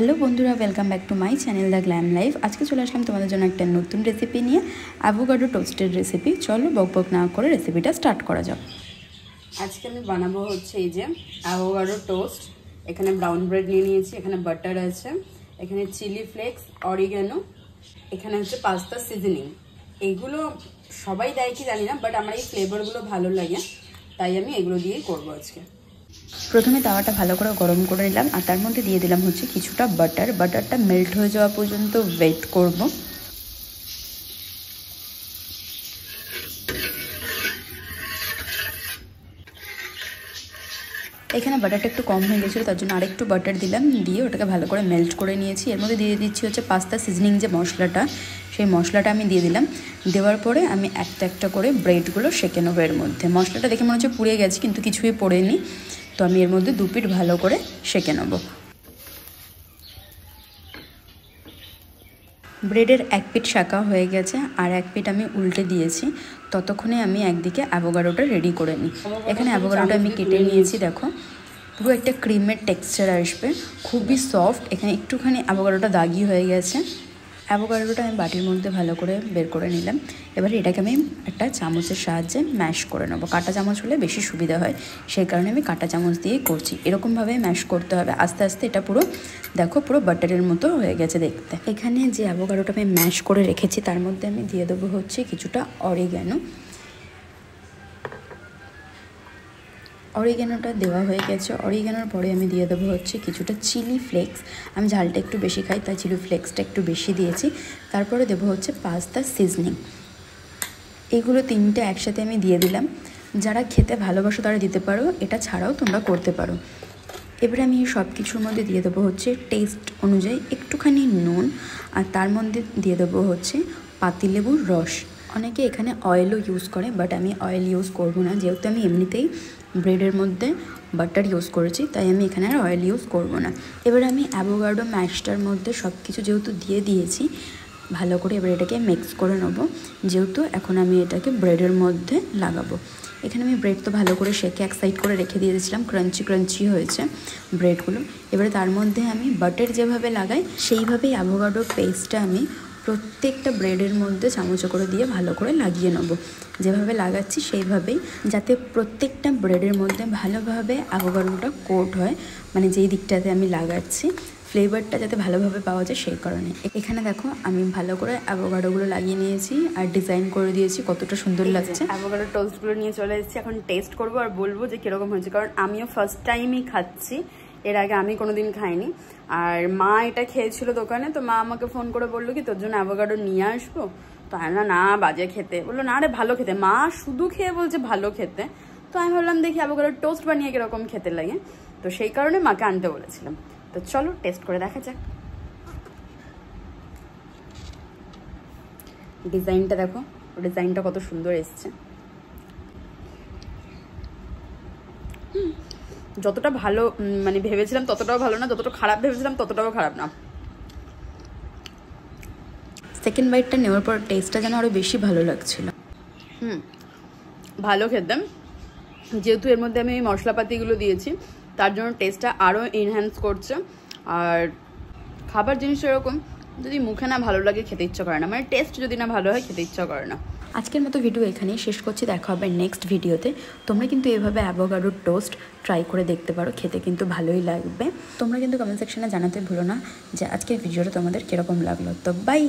Hello বন্ধুরা, welcome back to my channel the glam life. আজকে চলে আসলাম তোমাদের জন্য একটা নতুন রেসিপি নিয়ে, অ্যাভোকাডো টোস্টের রেসিপি। চলো বকবক না করে রেসিপিটা স্টার্ট করা যাক। আজকে আমি বানাবো হচ্ছে এই যে অ্যাভোকাডো টোস্ট। এখানে ব্রাউন ব্রেড নিয়ে নিয়েছি, এখানে বাটার আছে, এখানে চিলি ফ্লেক্স, অরিগ্যানো, এখানে হচ্ছে পাস্তা সিজনিং। এগুলো সবাই দেয় কি জানি না, বাট আমার এই ফ্লেভারগুলো ভালো লাগে, তাই আমি এগুলো দিয়েই করবো আজকে। প্রথমে তাওয়াটা ভালো করে গরম করে নিলাম, আর তার মধ্যে দিয়ে দিলাম হচ্ছে কিছুটা বাটার। বাটারটা মেল্ট হয়ে যাওয়া পর্যন্ত ওয়েট করব। এখানে বাটারটা একটু কম হয়ে গেছিলো, তার জন্য আরেকটু বাটার দিলাম, দিয়ে ওটাকে ভালো করে মেল্ট করে নিয়েছি। এর মধ্যে দিয়ে দিচ্ছি হচ্ছে পাস্তা সিজনিং যে মশলাটা, সেই মশলাটা আমি দিয়ে দিলাম। দেওয়ার পরে আমি একটা একটা করে ব্রেডগুলো সেঁকে নেবো এর মধ্যে। মশলাটা দেখে মনে হচ্ছে পুড়ে গেছে, কিন্তু কিছুই পড়েনি। তো আমি এর মধ্যে দু পিঠ ভালো করে সেঁকে নেবো। ব্রেডের এক পিঠ শাঁকা হয়ে গেছে, আর এক পিঠ আমি উল্টে দিয়েছি। ততক্ষণে আমি একদিকে অ্যাভোকাডোটা রেডি করে নিই। এখানে অ্যাভোকাডোটা আমি কেটে নিয়েছি, দেখো পুরো একটা ক্রিমের টেক্সচার আসবে, খুবই সফট। এখানে একটুখানি অ্যাভোকাডোটা দাগি হয়ে গেছে। অ্যাভোকাডোটা আমি বাটির মধ্যে ভালো করে বের করে নিলাম। এবারে এটাকে আমি একটা চামচের সাহায্যে ম্যাশ করে নেবো। কাঁটা চামচ হলে বেশি সুবিধা হয়, সেই কারণে আমি কাঁটা চামচ দিয়েই করছি। এরকমভাবে ম্যাশ করতে হবে আস্তে আস্তে। এটা পুরো দেখো পুরো বাটারের মতো হয়ে গেছে দেখতে। এখানে যে অ্যাভোকাডোটা আমি ম্যাশ করে রেখেছি, তার মধ্যে আমি দিয়ে দেবো হচ্ছে কিছুটা অরিগ্যানোটা দেওয়া হয়ে গেছে। অরিগ্যানোর পরে আমি দিয়ে দেবো হচ্ছে কিছুটা চিলি ফ্লেক্স। আমি ঝালটা একটু বেশি খাই, তাই চিলি ফ্লেক্সটা একটু বেশি দিয়েছি। তারপরে দেবো হচ্ছে পাস্তা সিজনিং। এগুলো তিনটে একসাথে আমি দিয়ে দিলাম। যারা খেতে ভালোবাসো তারা দিতে পারো, এটা ছাড়াও তোমরা করতে পারো। এবারে আমি সব কিছুর মধ্যে দিয়ে দেবো হচ্ছে টেস্ট অনুযায়ী একটুখানি নুন, আর তার মধ্যে দিয়ে দেবো হচ্ছে পাতিলেবুর রস। অনেকে এখানে অয়েলও ইউজ করে, বাট আমি অয়েল ইউজ করব না, যেহেতু আমি এমনিতেই ব্রেডের মধ্যে বাটার ইউজ করেছি, তাই আমি এখানে আর অয়েল ইউজ করব না। এবার আমি অ্যাভোকাডো ম্যাশটার মধ্যে সব কিছু যেহেতু দিয়ে দিয়েছি, ভালো করে এবার এটাকে মিক্স করে নেব, যেহেতু এখন আমি এটাকে ব্রেডের মধ্যে লাগাবো। এখানে আমি ব্রেড তো ভালো করে সেঁকে এক সাইড করে রেখে দিয়ে দিয়েছিলাম, ক্রাঞ্চি ক্রাঞ্চি হয়েছে ব্রেডগুলো। এবারে তার মধ্যে আমি বাটার যেভাবে লাগাই সেইভাবেই অ্যাভোকাডো পেস্টটা আমি প্রত্যেকটা ব্রেডের মধ্যে চামচ করে দিয়ে ভালো করে লাগিয়ে নেব। যেভাবে লাগাচ্ছি সেইভাবেই, যাতে প্রত্যেকটা ব্রেডের মধ্যে ভালোভাবে অ্যাভোকাডোটা কোট হয়, মানে যেই দিকটাতে আমি লাগাচ্ছি ফ্লেভারটা যাতে ভালোভাবে পাওয়া যায় সেই কারণে। এখানে দেখো আমি ভালো করে অ্যাভোকাডোগুলো লাগিয়ে নিয়েছি আর ডিজাইন করে দিয়েছি, কতটা সুন্দর লাগছে। অ্যাভোকাডো টোস্টগুলো নিয়ে চলে এসেছি, এখন টেস্ট করবো আর বলবো যে কীরকম হয়েছে, কারণ আমিও ফার্স্ট টাইমই খাচ্ছি, এর আগে আমি কোনোদিন খাইনি। আর মা এটা খেয়েছিল দোকানে, তো মা আমাকে ফোন করে বললো কি তোর জন্য অ্যাভোকাডো নিয়ে আসবো। তো আমি না বাজে খেতে, বললো না রে ভালো খেতে। মা শুধু খেয়ে বলছে ভালো খেতে, তো আমি ভাবলাম দেখি অ্যাভোকাডো টোস্ট বানিয়ে কীরকম খেতে লাগে, তো সেই কারণে মাকে আনতে বলেছিলাম। তো চলো টেস্ট করে দেখা যাক। ডিজাইনটা দেখো, ডিজাইনটা কত সুন্দর এসছে। যতটা ভালো মানে ভেবেছিলাম ততটাও ভালো না, যতটা খারাপ ভেবেছিলাম ততটাও খারাপ না। সেকেন্ড বাইটটা নেওয়ার পর টেস্টটা যেন আরও বেশি ভালো লাগছিল। ভালো খেতে, যেহেতু এর মধ্যে আমি এই মশলাপাতিগুলো দিয়েছি, তার জন্য টেস্টটা আরও এনহ্যান্স করছে। আর খাবার জিনিস এরকম, যদি মুখে না ভালো লাগে খেতে ইচ্ছা করে না, মানে টেস্ট যদি না ভালো হয় খেতে ইচ্ছা করে না। আজকের মতো ভিডিও এখানেই শেষ করছি, দেখা হবে নেক্সট ভিডিওতে। তোমরা কিন্তু এভাবে অ্যাভোকাডো টোস্ট ট্রাই করে দেখতে পারো, খেতে কিন্তু ভালোই লাগবে। তোমরা কিন্তু কমেন্ট সেকশনে জানাতে ভুলো না যে আজকের ভিডিওটা তোমাদের কীরকম লাগলো। তো বাই।